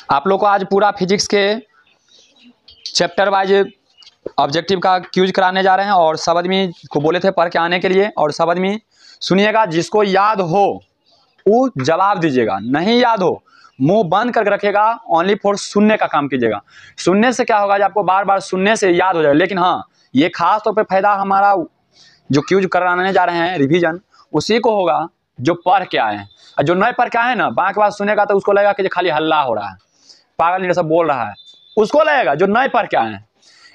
आप लोग को आज पूरा फिजिक्स के चैप्टर वाइज ऑब्जेक्टिव का क्यूज कराने जा रहे हैं और सब आदमी को बोले थे पढ़ के आने के लिए, और सब आदमी सुनिएगा, जिसको याद हो वो जवाब दीजिएगा, नहीं याद हो मुंह बंद करके रखेगा, ओनली फॉर सुनने का काम कीजिएगा। सुनने से क्या होगा, जब आपको बार बार सुनने से याद हो जाएगा। लेकिन हाँ, ये खास तौर पे फायदा हमारा जो क्यूज कराने जा रहे हैं रिवीजन, उसी को होगा जो पढ़ के आए हैं। और जो नहीं पढ़ के आए हैं ना, बाकी बात सुनेगा तो उसको लगेगा कि खाली हल्ला हो रहा है, पागल जैसा बोल रहा है, उसको लगेगा जो नहीं पढ़ के आए हैं।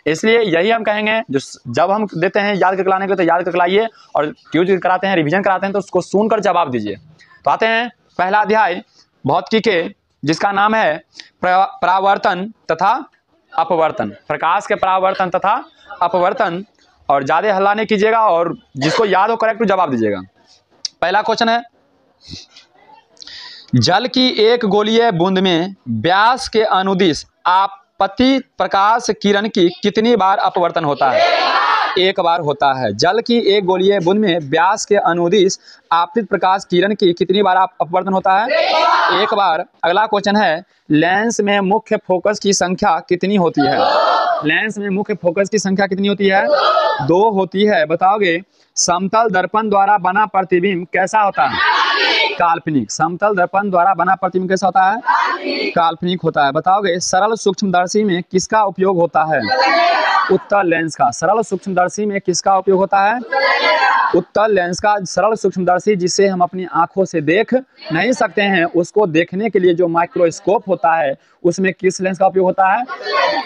इसलिए यही हम कहेंगे, जो जब हम देते हैं याद करके लाने के लिए तो याद करके लाइए, और क्यूज कराते हैं, रिवीजन कराते हैं तो उसको सुनकर जवाब दीजिए। तो आते हैं पहला अध्याय भौतिकी के, जिसका नाम है परावर्तन तथा अपवर्तन, प्रकाश के परावर्तन तथा अपवर्तन। और ज़्यादा हल्ला नहीं कीजिएगा, और जिसको याद हो करेक्ट जवाब दीजिएगा। पहला क्वेश्चन है, जल की एक गोलीय बूंद में व्यास के अनुदिश आपतित प्रकाश किरण की कितनी बार अपवर्तन होता है? एक बार होता है। जल की एक गोलीय बूंद में व्यास के अनुदिश आपतित प्रकाश किरण की कितनी बार अपवर्तन होता है? एक बार। अगला क्वेश्चन है, लेंस में मुख्य फोकस की संख्या कितनी होती है? लेंस में मुख्य फोकस की संख्या कितनी होती है? 2 होती है। बताओगे समतल दर्पण द्वारा बना प्रतिबिंब कैसा होता है? काल्पनिक। समतल दर्पण द्वारा बना प्रतिबिंब कैसा होता है? काल्पनिक होता है। बताओगे सरल सूक्ष्मदर्शी में किसका उपयोग होता है? उत्तल लेंस का। सरल सूक्ष्मदर्शी में किसका उपयोग होता है? उत्तल लेंस का। सरल सूक्ष्मदर्शी जिसे हम अपनी आंखों से देख नहीं सकते हैं, उसको देखने के लिए जो माइक्रोस्कोप होता है, उसमें किस लेंस का उपयोग होता है?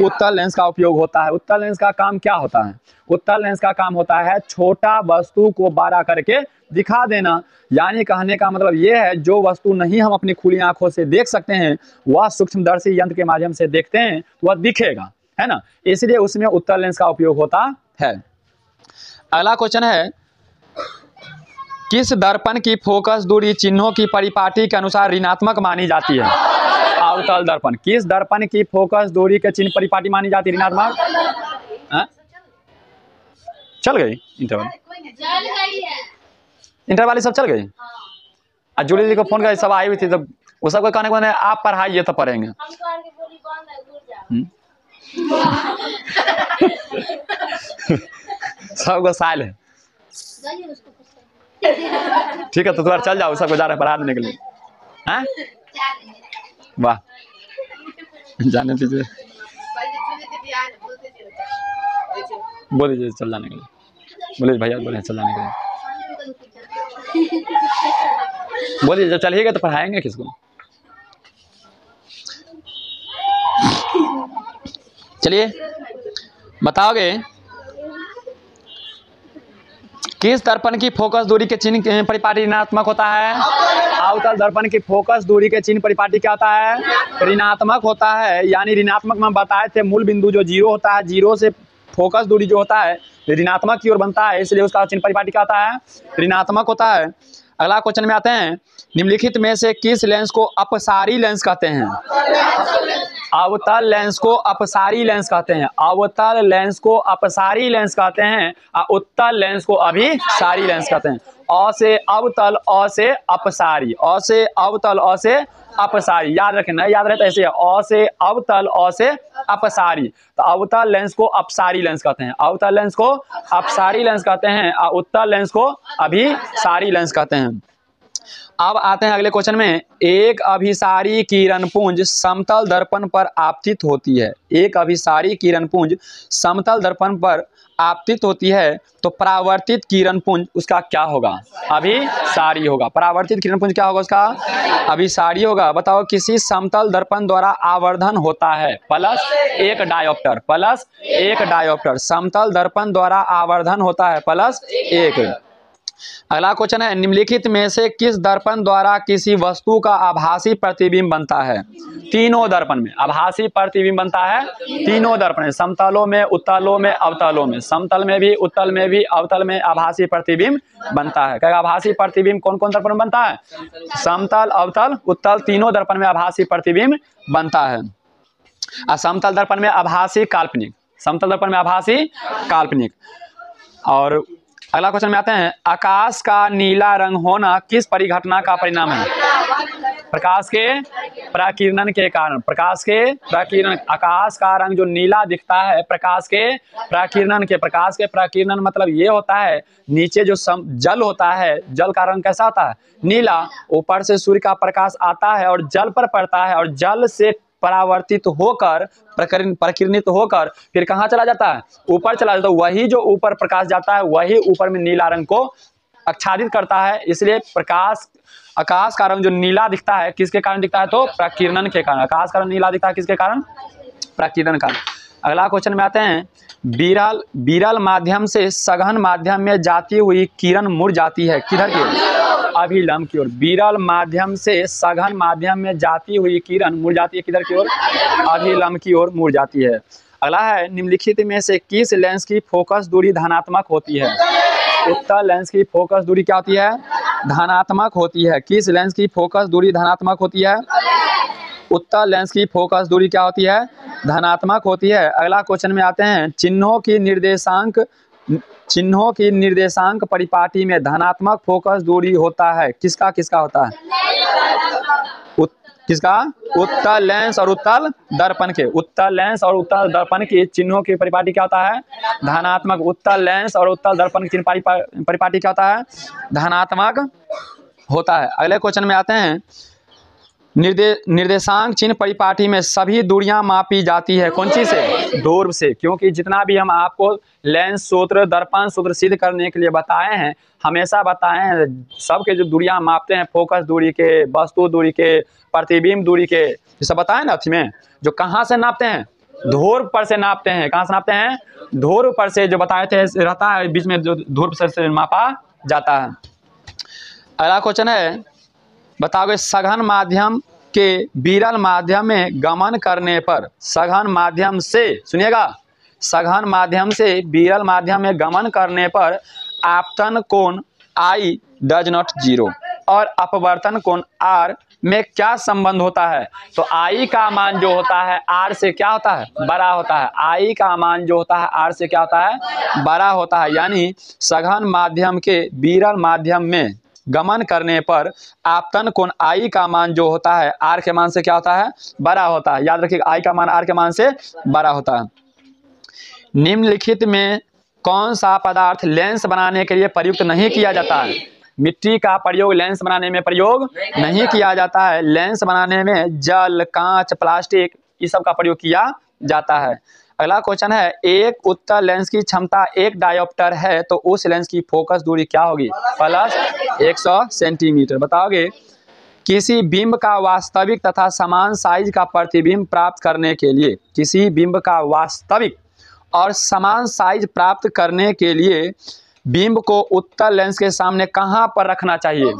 उत्तल लेंस का उपयोग होता है। उत्तल लेंस का काम क्या होता है? उत्तल लेंस का काम होता है छोटा वस्तु को बड़ा करके दिखा देना। यानी कहने का मतलब ये है, जो वस्तु नहीं हम अपनी खुली आंखों से देख सकते हैं, वह सूक्ष्मदर्शी यंत्र के माध्यम से देखते हैं, वह दिखेगा, है ना। इसलिए उसमें उत्तल लेंस का उपयोग होता है। अगला क्वेश्चन है, किस दर्पण की फोकस दूरी चिन्हों की परिपाटी के अनुसार ऋणात्मक मानी जाती है? अवतल दर्पण। किस दर्पण की फोकस दूरी के चिन्ह परिपाटी मानी जाती है ऋणात्मक? चल गई इंटरवल? इंटरवल सब चल गई। और जूली जी को फोन कर, सब आई हुई थी, तब वो सबको कहने को मैंने आप पढ़ाइए तो पढ़ेंगे। सबको साइल है। ठीक है, तो तुम्हारा चल जाओ, सबको जा रहे पढ़ा देने के लिए। हैं? वाह, जाने दीजिए, बोल दीजिए चल जाने के लिए। बोले भैया, बोले चल जाने के लिए, बोल दीजिए। जब चलिएगा तो पढ़ाएंगे किसको? चलिए बताओगे किस दर्पण की फोकस दूरी के चिन्ह परिपाटी ऋणात्मक होता है? अवतल दर्पण की फोकस दूरी के चिन्ह परिपाटी क्या होता है? ऋणात्मक होता है। यानी ऋणात्मक में बताए थे, मूल बिंदु जो 0 होता है, 0 से फोकस दूरी जो होता है ऋणात्मक की ओर बनता है, इसलिए उसका चिन्ह परिपाटी क्या होता है? ऋणात्मक होता है। अगला क्वेश्चन में आते हैं, निम्नलिखित में से किस लेंस को अपसारी लेंस कहते हैं? अवतल लेंस को अपसारी लेंस कहते हैं। अवतल लेंस को अपसारी लेंस कहते हैं, और उत्तल लेंस को अभिसारी लेंस कहते हैं। अ से अवतल, अ से अपसारी, अ से अवतल, अ से अपसारी। याद रखना, याद रहता है ऐसे, अ से अवतल, अ से अपसारी। तो अवतल लेंस को अपसारी लेंस कहते हैं, अवतल लेंस को अपसारी लेंस कहते हैं, और उत्तल लेंस को अभिसारी लेंस कहते हैं। अब आते हैं अगले क्वेश्चन में, एक अभिसारी किरण पुंज समतल दर्पण पर आपतित होती है। एक अभिसारी किरण पुंज समतल दर्पण पर आपतित होती है, तो परावर्तित किरण पुंज उसका क्या होगा? अभिसारी होगा। परावर्तित किरण पुंज क्या होगा उसका? अभिसारी होगा। बताओ, किसी समतल दर्पण द्वारा आवर्धन होता है +1 डायोप्टर, +1 डायोप्टर। समतल दर्पण द्वारा आवर्धन होता है +1। अगला क्वेश्चन है, निम्नलिखित में से किस दर्पण द्वारा किसी वस्तु का आभासी प्रतिबिंब बनता है? तीनों दर्पण में आभासी प्रतिबिंब बनता है। तीनों दर्पण में, समतलों में, उत्तलों में, अवतलों में। समतल में भी, उत्तल में भी, अवतल में आभासी प्रतिबिंब बनता है। क्या आभासी प्रतिबिंब कौन कौन दर्पण में बनता है? समतल, अवतल, उत्तल, तीनों दर्पण में आभासी प्रतिबिंब बनता है। और समतल दर्पण में आभासी काल्पनिक, समतल दर्पण में आभासी काल्पनिक। और अगला क्वेश्चन में आते हैं, आकाश का नीला रंग होना किस परिघटना का परिणाम है? प्रकाश के प्रकीर्णन के कारण, प्रकाश के प्रकीर्णन। आकाश का रंग जो नीला दिखता है प्रकाश के प्रकीर्णन के, प्रकाश के प्रकीर्णन मतलब ये होता है नीचे जो जल होता है, जल का रंग कैसा होता है? नीला। ऊपर से सूर्य का प्रकाश आता है और जल पर पड़ता है और जल से परावर्तित होकर प्रकीर्णित होकर फिर कहाँ चला जाता है? ऊपर चला जाता है। वही जो ऊपर प्रकाश जाता है वही ऊपर में नीला रंग को आच्छादित करता है। इसलिए प्रकाश, आकाश का रंग जो नीला दिखता है किसके कारण दिखता है? तो प्रकीर्णन के कारण। आकाश का रंग नीला दिखता है किसके कारण? प्रकीर्णन कारण। अगला क्वेश्चन में आते हैं, विरल माध्यम से सघन माध्यम में जाती हुई किरण मुड़ जाती है किधर की? अभिलंब की ओर। विरल माध्यम से सघन माध्यम में जाती हुई किरण मुड़ जाती है किधर की ओर? अभिलंब की ओर मुड़ जाती है। अगला है, निम्नलिखित में से किस लेंस की फोकस दूरी धनात्मक होती है? उत्तल लेंस की फोकस दूरी क्या होती है? धनात्मक होती है। किस लेंस की फोकस दूरी धनात्मक होती है? उत्तल लेंस की फोकस दूरी क्या होती है? धनात्मक होती है। अगला क्वेश्चन में आते हैं, चिन्हों की निर्देशांक परिपाटी में धनात्मक फोकस दूरी होता है किसका किसका होता है? किसका? उत्तल लेंस और उत्तल दर्पण के। उत्तल लेंस और उत्तल दर्पण की चिन्हों की परिपाटी क्या होता है? धनात्मक। उत्तल लेंस और उत्तल दर्पण की चिन्ह परिपाटी क्या होता है? धनात्मक होता है। अगले क्वेश्चन में आते हैं, निर्देशांक चिन्ह परिपाटी में सभी दूरियां मापी जाती है कौन सी से? ध्रुव से। क्योंकि जितना भी हम आपको लेंस सूत्र, दर्पण सूत्र सिद्ध करने के लिए बताए हैं, हमेशा बताए हैं सबके जो दूरियां मापते हैं, फोकस दूरी के, वस्तु दूरी के, प्रतिबिंब दूरी के, ये सब बताए ना में, जो कहाँ से नापते हैं? ध्रुव पर से नापते हैं। कहाँ से नापते हैं? ध्रुव पर से, जो बताए थे रहता है बीच में, जो ध्रुव से मापा जाता है। अगला क्वेश्चन है, बताओगे सघन माध्यम के विरल माध्यम में गमन करने पर, सघन माध्यम से, सुनिएगा, सघन माध्यम से विरल माध्यम में गमन करने पर आपतन कोण I डज नॉट 0 और अपवर्तन कोण R में क्या संबंध होता है? तो I का मान जो होता है R से क्या होता है? बड़ा होता है। I का मान जो होता है R से क्या होता है? बड़ा होता है। यानी सघन माध्यम के विरल माध्यम में गमन करने पर आपतन कोण I का मान जो होता है R के मान से क्या होता है? बड़ा होता है। याद रखिएगा, I का मान R के मान से बड़ा होता है। निम्नलिखित में कौन सा पदार्थ लेंस बनाने के लिए प्रयुक्त नहीं किया जाता है? मिट्टी का प्रयोग लेंस बनाने में प्रयोग नहीं किया जाता है। लेंस बनाने में जल, कांच, प्लास्टिक इस सब का प्रयोग किया जाता है। अगला क्वेश्चन है, एक उत्तल लेंस की क्षमता 1 डायोप्टर है तो उस लेंस की फोकस दूरी क्या होगी? Plus 100 centimetre. बताओगे, किसी बिंब का वास्तविक तथा समान साइज का प्रतिबिंब प्राप्त करने के लिए, किसी बिंब का वास्तविक और समान साइज प्राप्त करने के लिए बिंब को उत्तल लेंस के सामने कहां पर रखना चाहिए?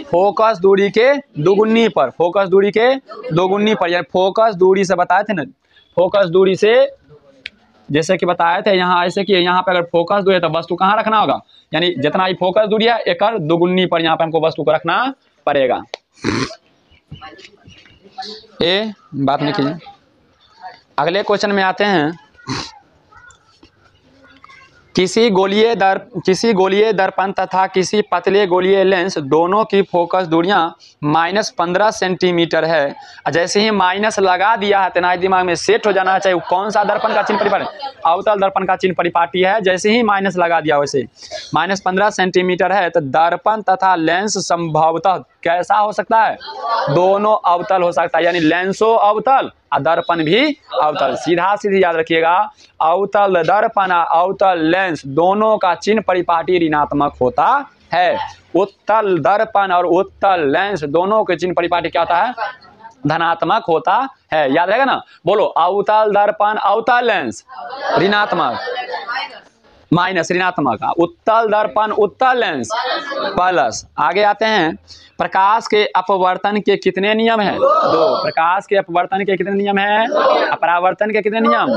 फोकस दूरी के दोगुनी पर। फोकस दूरी के दोगुनी पर, यानी फोकस दूरी से बताए थे ना, फोकस दूरी से जैसे कि बताए थे यहाँ, ऐसे कि यहाँ पे अगर फोकस दूरी है तो वस्तु कहाँ रखना होगा? यानी जितना ही फोकस दूरी है एक दोगुनी पर यहाँ पे हमको वस्तु को रखना पड़ेगा। ये बात नहीं कीजिए। अगले क्वेश्चन में आते हैं, किसी गोलीय दर्पण तथा किसी पतले गोलीय लेंस दोनों की फोकस दूरियां -15 सेंटीमीटर है। जैसे ही माइनस लगा दिया है तो दिमाग में सेट हो जाना चाहिए कौन सा दर्पण का चिन्ह परिपाटी? अवतल दर्पण का चिन्ह परिपाटी है। जैसे ही माइनस लगा दिया वैसे -15 सेंटीमीटर है तो दर्पण तथा लेंस संभवतः कैसा हो सकता है? दोनों अवतल हो सकता है। यानी लेंसो अवतल और दर्पण भी अवतल। सीधा सीधी याद रखिएगा, अवतल दर्पण और अवतल लेंस दोनों का चिन्ह परिपाटी ऋणात्मक होता है। उत्तल दर्पण और उत्तल लेंस दोनों के चिन्ह परिपाटी क्या होता है? धनात्मक होता है। याद रहेगा ना? बोलो, अवतल दर्पण अवतल लेंस ऋणात्मक, माइनस ऋणात्मक, उत्तल दर्पण उत्तल लेंस प्लस। आगे आते हैं, प्रकाश के अपवर्तन के कितने नियम हैं? 2। प्रकाश के अपवर्तन के कितने नियम हैं? परावर्तन के कितने नियम?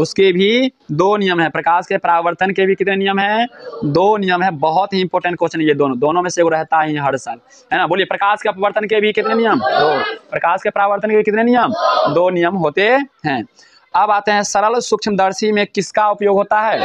उसके भी 2 नियम हैं। प्रकाश के परावर्तन के भी कितने नियम हैं? 2 नियम है। बहुत ही इंपॉर्टेंट क्वेश्चन ये दोनों में से वो रहता ही हर साल, है ना? बोलिए, प्रकाश के अपवर्तन के भी कितने नियम? 2। प्रकाश के परावर्तन के कितने नियम? 2 नियम होते हैं। अब आते हैं, सरल सूक्ष्मदर्शी में किसका उपयोग होता है?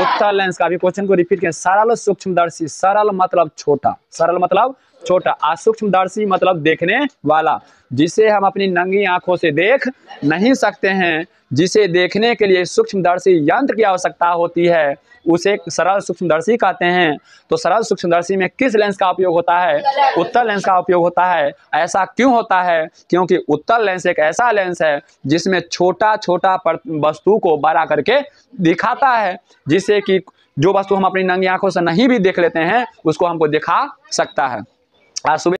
उत्तल लेंस का। भी क्वेश्चन को रिपीट करें, सरल सूक्ष्मदर्शी, सरल मतलब छोटा, सरल मतलब छोटा। असूक्ष्मदर्शी मतलब देखने वाला, जिसे हम अपनी नंगी आंखों से देख नहीं सकते हैं, जिसे देखने के लिए सूक्ष्मदर्शी यंत्र की आवश्यकता होती है, उसे सरल सूक्ष्मदर्शी कहते हैं। तो सरल सूक्ष्मदर्शी में किस लेंस का उपयोग होता है? उत्तल लेंस का उपयोग होता है। ऐसा क्यों होता है? क्योंकि उत्तल लेंस एक ऐसा लेंस है जिसमें छोटा छोटा वस्तु को बड़ा करके दिखाता है, जिससे कि जो वस्तु हम अपनी नंगी आंखों से नहीं भी देख लेते हैं उसको हमको दिखा सकता है। आज सुबह